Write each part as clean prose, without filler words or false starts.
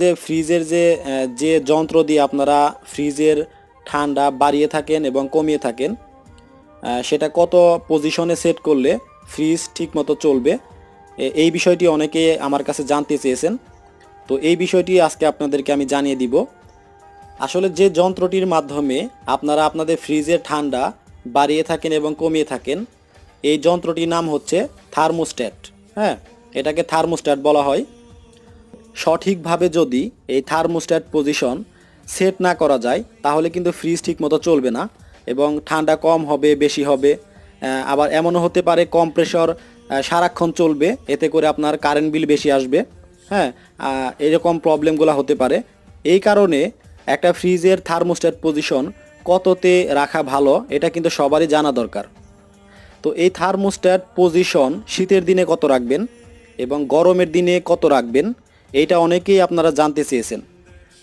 যে ফ্রিজের যে যন্ত্র দিয়ে আপনারা ফ্রিজের ঠান্ডা বাড়িয়ে থাকেন এবং কমিয়ে থাকেন, সেটা কত পজিশনে সেট করলে ফ্রিজ ঠিকমতো চলবে, এই বিষয়টি অনেকে আমার কাছে জানতে চেয়েছেন। তো এই বিষয়টি আজকে আপনাদেরকে আমি জানিয়ে দিব। আসলে যে যন্ত্রটির মাধ্যমে আপনারা আপনাদের ফ্রিজের ঠান্ডা বাড়িয়ে থাকেন এবং কমিয়ে থাকেন, এই যন্ত্রটির নাম হচ্ছে থার্মোস্ট্যাট। হ্যাঁ, এটাকে থার্মোস্ট্যাট বলা হয়। সঠিকভাবে যদি এই থার্মোস্ট্যাট পজিশন সেট না করা যায় তাহলে কিন্তু ফ্রিজ ঠিকমতো চলবে না এবং ঠান্ডা কম হবে বেশি হবে। আবার এমনও হতে পারে কম্প্রেসর সারাক্ষণ চলবে, এতে করে আপনার কারেন্ট বিল বেশি আসবে। হ্যাঁ, এরকম প্রবলেমগুলো হতে পারে। এই কারণে একটা ফ্রিজের থার্মোস্ট্যাট পজিশন কততে রাখা ভালো এটা কিন্তু সবারই জানা দরকার। তো এই থার্মোস্ট্যাট পজিশন শীতের দিনে কত রাখবেন এবং গরমের দিনে কত রাখবেন, এইটা অনেকেই আপনারা জানতে চেয়েছেন।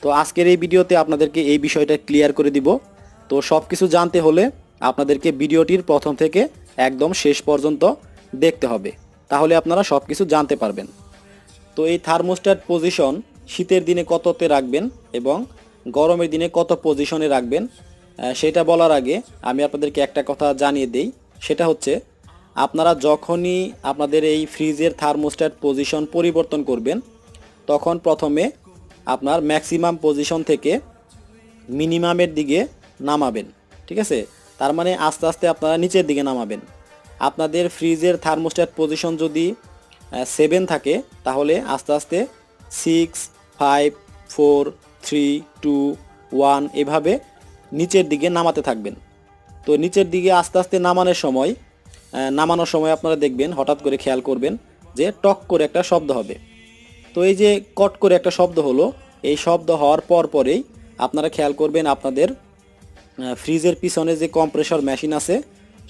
তো আজকের এই ভিডিওতে আপনাদেরকে এই বিষয়টা ক্লিয়ার করে দিব। তো সব কিছু জানতে হলে আপনাদেরকে ভিডিওটির প্রথম থেকে একদম শেষ পর্যন্ত দেখতে হবে, তাহলে আপনারা সব কিছু জানতে পারবেন। তো এই থার্মোস্ট্যাট পজিশন শীতের দিনে কততে রাখবেন এবং গরমের দিনে কত পজিশনে রাখবেন, সেটা বলার আগে আমি আপনাদেরকে একটা কথা জানিয়ে দেই। সেটা হচ্ছে, আপনারা যখনই আপনাদের এই ফ্রিজের থার্মোস্ট্যাট পজিশন পরিবর্তন করবেন, তখন প্রথমে আপনার ম্যাক্সিমাম পজিশন থেকে মিনিমামের দিকে নামাবেন। ঠিক আছে, তার মানে আস্তে আস্তে আপনারা নিচের দিকে নামাবেন। আপনাদের ফ্রিজের থার্মোস্ট্যাট পজিশন যদি 7 থাকে, তাহলে আস্তে আস্তে 6, 5, 4, 3, 2, 1 এভাবে নিচের দিকে নামাতে থাকবেন। তো নিচের দিকে আস্তে আস্তে নামানোর সময় আপনারা দেখবেন, হঠাৎ করে খেয়াল করবেন যে টক করে একটা শব্দ হবে। তো এই যে কট করে একটা শব্দ হলো, এই শব্দ হওয়ার পরেই আপনারা খেয়াল করবেন আপনাদের ফ্রিজের পিছনে যে কম্প্রেসর মেশিন আছে,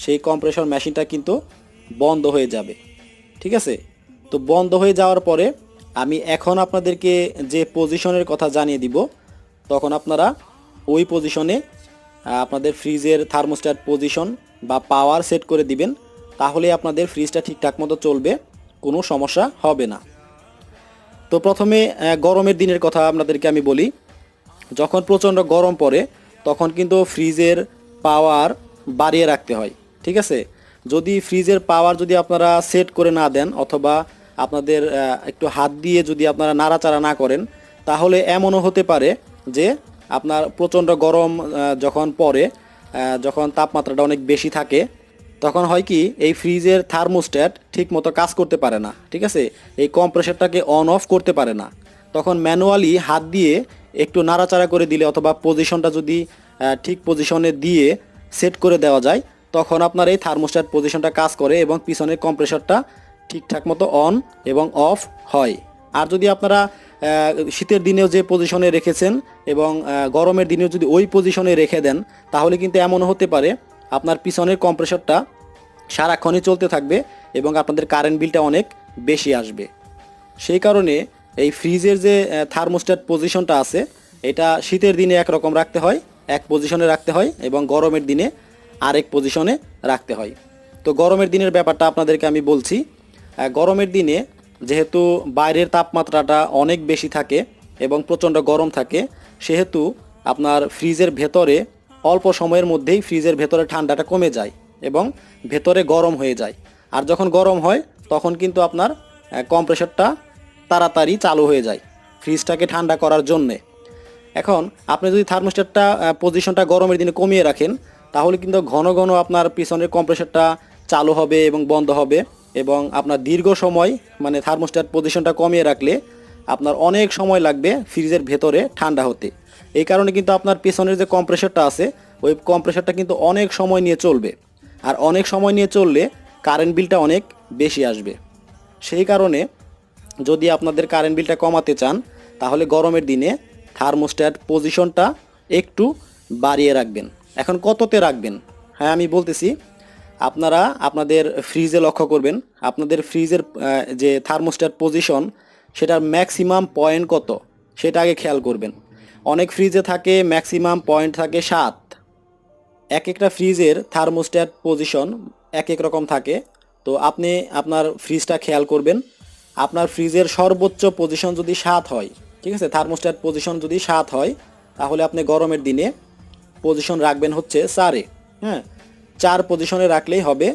সেই কম্প্রেসর মেশিনটা কিন্তু বন্ধ হয়ে যাবে। ঠিক আছে, তো বন্ধ হয়ে যাওয়ার পরে আমি এখন আপনাদেরকে যে পজিশনের কথা জানিয়ে দিব, তখন আপনারা ওই পজিশনে আপনাদের ফ্রিজের থার্মোস্ট্যাট পজিশন বা পাওয়ার সেট করে দিবেন, তাহলে আপনাদের ফ্রিজটা ঠিকঠাক মতো চলবে, কোনো সমস্যা হবে না। তো প্রথমে গরমের দিনের কথা আপনাদেরকে আমি বলি। যখন প্রচণ্ড গরম পড়ে তখন কিন্তু ফ্রিজের পাওয়ার বাড়িয়ে রাখতে হয়। ঠিক আছে, যদি ফ্রিজের পাওয়ার যদি আপনারা সেট করে না দেন অথবা আপনাদের একটু হাত দিয়ে যদি আপনারা নাড়াচাড়া না করেন, তাহলে এমনও হতে পারে যে আপনার প্রচণ্ড গরম যখন পড়ে, যখন তাপমাত্রাটা অনেক বেশি থাকে, তখন হয় কি এই ফ্রিজের থার্মোস্ট্যাট ঠিক মতো কাজ করতে পারে না। ঠিক আছে, এই কম্প্রেসারটাকে অন অফ করতে পারে না। তখন ম্যানুয়ালি হাত দিয়ে একটু নাড়াচাড়া করে দিলে অথবা পজিশনটা যদি ঠিক পজিশনে দিয়ে সেট করে দেওয়া যায়, তখন আপনার এই থার্মোস্ট্যাট পজিশনটা কাজ করে এবং পিছনের কম্প্রেসারটা ঠিকঠাক মতো অন এবং অফ হয়। আর যদি আপনারা শীতের দিনেও যে পজিশনে রেখেছেন এবং গরমের দিনেও যদি ওই পজিশনে রেখে দেন, তাহলে কিন্তু এমন হতে পারে আপনার পিছনের কম্প্রেসরটা সারাক্ষণই চলতে থাকবে এবং আপনাদের কারেন্ট বিলটা অনেক বেশি আসবে। সেই কারণে এই ফ্রিজের যে থার্মোস্ট্যাট পজিশনটা আছে, এটা শীতের দিনে একরকম রাখতে হয়, এক পজিশনে রাখতে হয়, এবং গরমের দিনে আরেক পজিশনে রাখতে হয়। তো গরমের দিনের ব্যাপারটা আপনাদেরকে আমি বলছি। গরমের দিনে যেহেতু বাইরের তাপমাত্রাটা অনেক বেশি থাকে এবং প্রচণ্ড গরম থাকে, সেহেতু আপনার ফ্রিজের ভেতরে অল্প সময়ের মধ্যেই ফ্রিজের ভেতরে ঠান্ডাটা কমে যায় এবং ভেতরে গরম হয়ে যায়। আর যখন গরম হয় তখন কিন্তু আপনার কম্প্রেসরটা তাড়াতাড়ি চালু হয়ে যায় ফ্রিজটাকে ঠান্ডা করার জন্যে। এখন আপনি যদি থার্মোস্ট্যাটটা পজিশনটা গরমের দিনে কমিয়ে রাখেন, তাহলে কিন্তু ঘন ঘন আপনার পিছনের কম্প্রেসরটা চালু হবে এবং বন্ধ হবে, এবং আপনার দীর্ঘ সময় মানে থার্মোস্ট্যাট পজিশনটা কমিয়ে রাখলে আপনার অনেক সময় লাগবে ফ্রিজের ভেতরে ঠান্ডা হতে। এই কারণে কিন্তু আপনার পিছনের যে কম্প্রেসরটা আছে, ওই কম্প্রেসরটা কিন্তু অনেক সময় নিয়ে চলবে, আর অনেক সময় নিয়ে চললে কারেন্ট বিলটা অনেক বেশি আসবে। সেই কারণে যদি আপনাদের কারেন্ট বিলটা কমাতে চান, তাহলে গরমের দিনে থার্মোস্ট্যাট পজিশনটা একটু বাড়িয়ে রাখবেন। এখন কততে রাখবেন? হ্যাঁ, আমি বলতেছি, আপনারা আপনাদের ফ্রিজে লক্ষ্য করবেন, আপনাদের ফ্রিজের যে থার্মোস্ট্যাট পজিশন সেটার ম্যাক্সিমাম পয়েন্ট কত সেটা আগে খেয়াল করবেন। অনেক ফ্রিজে থাকে ম্যাক্সিমাম পয়েন্ট থাকে 7। এক একটা ফ্রিজের থার্মোস্ট্যাট পজিশন এক এক রকম থাকে। তো আপনি আপনার ফ্রিজটা খেয়াল করবেন, আপনার ফ্রিজের সর্বোচ্চ পজিশন যদি 7 হয়, ঠিক আছে, থার্মোস্ট্যাট পজিশন যদি 7 হয় তাহলে আপনি গরমের দিনে পজিশন রাখবেন হচ্ছে 4-এ। হ্যাঁ, 4 পজিশনে রাখলেই হবে।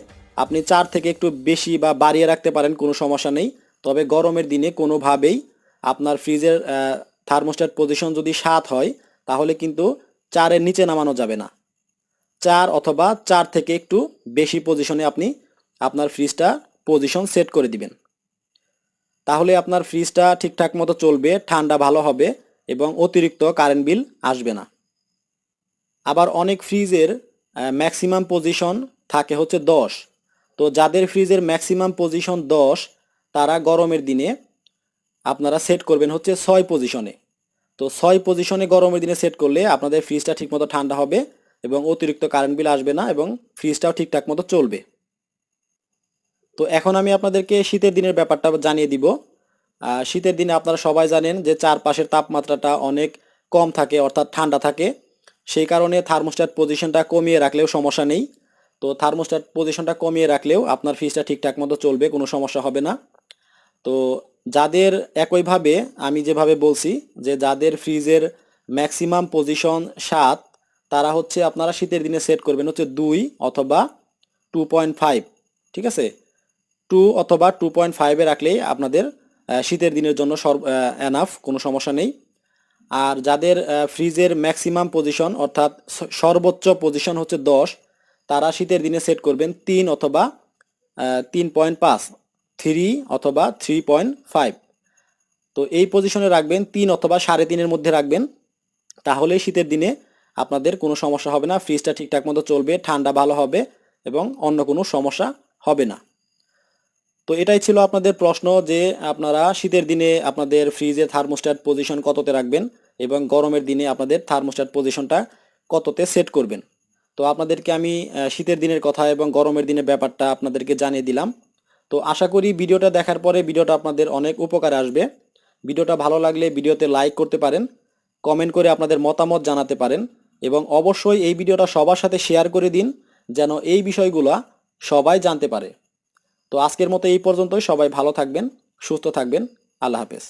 আপনি 4 থেকে একটু বেশি বা বাড়িয়ে রাখতে পারেন, কোনো সমস্যা নেই। তবে গরমের দিনে কোনোভাবেই আপনার ফ্রিজের থার্মোস্ট্যাট পজিশন যদি 7 হয় তাহলে কিন্তু 4-এর নিচে নামানো যাবে না। 4 অথবা 4 থেকে একটু বেশি পজিশনে আপনি আপনার ফ্রিজটা পজিশন সেট করে দিবেন। তাহলে আপনার ফ্রিজটা ঠিকঠাক মতো চলবে, ঠান্ডা ভালো হবে এবং অতিরিক্ত কারেন্ট বিল আসবে না। আবার অনেক ফ্রিজের ম্যাক্সিমাম পজিশন থাকে হচ্ছে 10। তো যাদের ফ্রিজের ম্যাক্সিমাম পজিশন 10 তারা গরমের দিনে আপনারা সেট করবেন হচ্ছে 6 পজিশনে। তো 6 পজিশনে গরমের দিনে সেট করলে আপনাদের ফ্রিজটা ঠিকমতো ঠান্ডা হবে এবং অতিরিক্ত কারেন্ট বিল আসবে না এবং ফ্রিজটাও ঠিকঠাক মতো চলবে। তো এখন আমি আপনাদেরকে শীতের দিনের ব্যাপারটা জানিয়ে দিব। শীতের দিনে আপনারা সবাই জানেন যে চারপাশের তাপমাত্রাটা অনেক কম থাকে, অর্থাৎ ঠান্ডা থাকে। সেই কারণে থার্মোস্ট্যাট পজিশনটা কমিয়ে রাখলেও সমস্যা নেই। তো থার্মোস্ট্যাট পজিশনটা কমিয়ে রাখলেও আপনার ফ্রিজটা ঠিকঠাক মতো চলবে, কোনো সমস্যা হবে না। তো যাদের একইভাবে আমি যেভাবে বলছি যে যাদের ফ্রিজের ম্যাক্সিমাম পজিশন 7 তারা হচ্ছে আপনারা শীতের দিনে সেট করবেন হচ্ছে 2 অথবা 2.5। ঠিক আছে, 2 অথবা 2.5-এ রাখলেই আপনাদের শীতের দিনের জন্য এনাফ, কোনো সমস্যা নেই। আর যাদের ফ্রিজের ম্যাক্সিমাম পজিশন অর্থাৎ সর্বোচ্চ পজিশন হচ্ছে 10 তারা শীতের দিনে সেট করবেন 3 অথবা 3.5, 3 অথবা 3.5। তো এই পজিশনে রাখবেন, 3 অথবা 3.5-এর মধ্যে রাখবেন। তাহলে শীতের দিনে আপনাদের কোনো সমস্যা হবে না, ফ্রিজটা ঠিকঠাক মতো চলবে, ঠান্ডা ভালো হবে এবং অন্য কোনো সমস্যা হবে না। তো এটাই ছিল আপনাদের প্রশ্ন যে আপনারা শীতের দিনে আপনাদের ফ্রিজে থার্মোস্ট্যাট পজিশন কততে রাখবেন এবং গরমের দিনে আপনাদের থার্মোস্ট্যাট পজিশনটা কততে সেট করবেন। তো আপনাদেরকে আমি শীতের দিনের কথা এবং গরমের দিনের ব্যাপারটা আপনাদেরকে জানিয়ে দিলাম। তো আশা করি ভিডিওটা দেখার পরে ভিডিওটা আপনাদের অনেক উপকারে আসবে। ভিডিওটা ভালো লাগলে ভিডিওতে লাইক করতে পারেন, কমেন্ট করে আপনাদের মতামত জানাতে পারেন এবং অবশ্যই এই ভিডিওটা সবার সাথে শেয়ার করে দিন যেন এই বিষয়গুলো সবাই জানতে পারে। তো আজকের মতো এই পর্যন্তই। সবাই ভালো থাকবেন, সুস্থ থাকবেন। আল্লাহ হাফেজ।